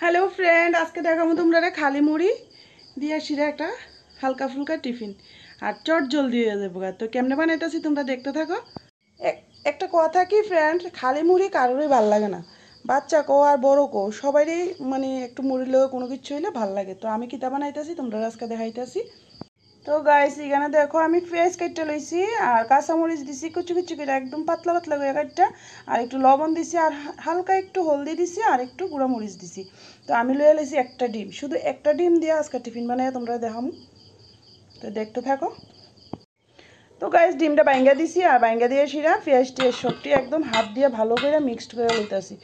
Hello friend, আজকে দেখাবো তোমরা খালি মুড়ি দিয়ে শিরা একটা হালকা ফুলকা টিফিন আর চট জলদি হয়ে যাবো। তো কেমনে বানাইতেছি তোমরা দেখতে থাকো। একটা কথা কি ফ্রেন্ড, খালি মুড়ি কারোরই ভাল লাগে না, বাচ্চা কো আর বড় কো সবারই মানে একটু মুড়ি লোক কোনো কিছু হইলে ভাল লাগে। তো আমি কিতা বানাইতেছি তোমরা আজকে দেখাইতেছি। তো গাইস এখানে দেখো আমি পেঁয়াজ কেটে লইছি আর কাঁচামরিচ দিছি কুচি কুচি করে একদম পাতলা পাতলা করে কাটটা, আর একটু লবণ দিছি আর হালকা একটু হলদি দিছি আর একটু গুঁড়া মরিচ দিছি। তো আমি লয়ে লইছি একটা ডিম, শুধু একটা ডিম দিয়ে আজকে টিফিন বানাই তোমরা দেখাম। তো দেখতে থাকো। তো গাইস ডিমটা বাইঙ্গা দিছি আর বাইঙ্গা দিয়ে শিরা পেঁয়াজ টিয়াজ সবটি একদম হাত দিয়ে ভালো করে মিক্সড করে লইতেছি,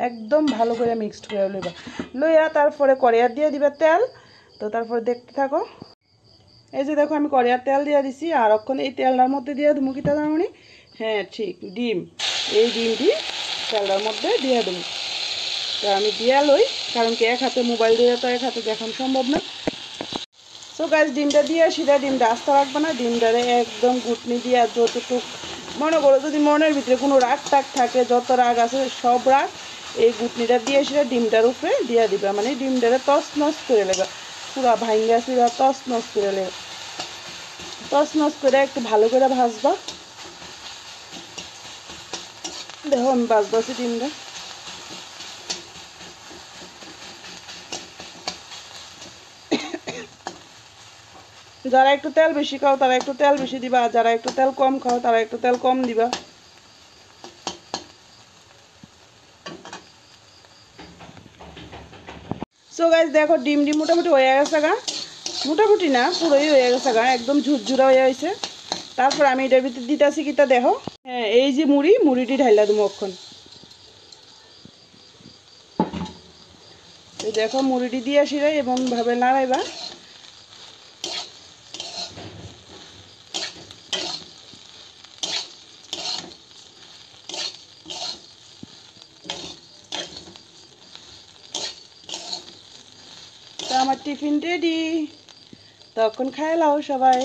একদম ভালো করে মিক্সড করে লইবা। লইয়া তারপরে কড়াইয়া দিয়ে দিবা তেল। তো তারপরে দেখতে থাকো। এই যে দেখো আমি কড়াইয়ার তেল দিয়ে দিছি আর অক্ষণ এই তেলটার মধ্যে দিয়ে দেবো কিতা জানি, হ্যাঁ ঠিক ডিম, এই ডিমটি তেলটার মধ্যে দিয়ে দেবো। তো আমি দিয়ে লই, কারণ কি এক হাতে মোবাইল দিয়ে তো এক হাতে দেখানো সম্ভব না। সো গাইস ডিমটা দিয়ে সিধা ডিমটা আস্তে রাখবে না, ডিমটারে একদম ঘুটনি দিয়ে যতটুকু মনে করো যদি মনের ভিতরে কোনো রাগ টাগ থাকে, যত রাগ আছে সব রাগ এই ঘুটনিটা দিয়ে সেটা ডিমটার উপরে দিয়ে দিবে, মানে ডিমটারে তস নস করে নেবে, পুরা ভাঙ্গা সিরা তস নস করে নেবে। তস নস করে একটু ভালো করে ভাজবা। দেখো আমি ভাজবাছি ডিমটা। যারা একটু তেল বেশি খাও তারা একটু তেল বেশি দিবা, আর যারা একটু তেল কম খাও তারা একটু তেল কম দিবা। সো গাইস দেখো ডিমটি মোটামুটি হয়ে গেছে গা, মোটামুটি না পুরোই হয়ে গেছে গা, একদম ঝুরঝুরা হয়ে গেছে। তারপর আমি এটার ভিতরে দিতেছি কিটা দেখো, হ্যাঁ এই যে মুড়িটি ঢাইলা দেবো অক্ষণ। দেখো মুড়িটি দিয়ে আসিরাই এবং ভাবে নাড়াইবা। তো আমার টিফিন রেডি, তখন খাই লাও সবাই।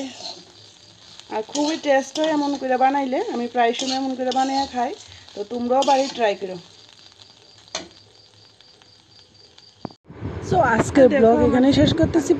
আর খুবই টেস্ট হয় এমন করে বানাইলে, আমি প্রায় সময় এমন করে বানিয়ে খাই। তো তোমরাও বাড়ি ট্রাই করো। সো আজকের ব্লগ এখানে শেষ করতেছি।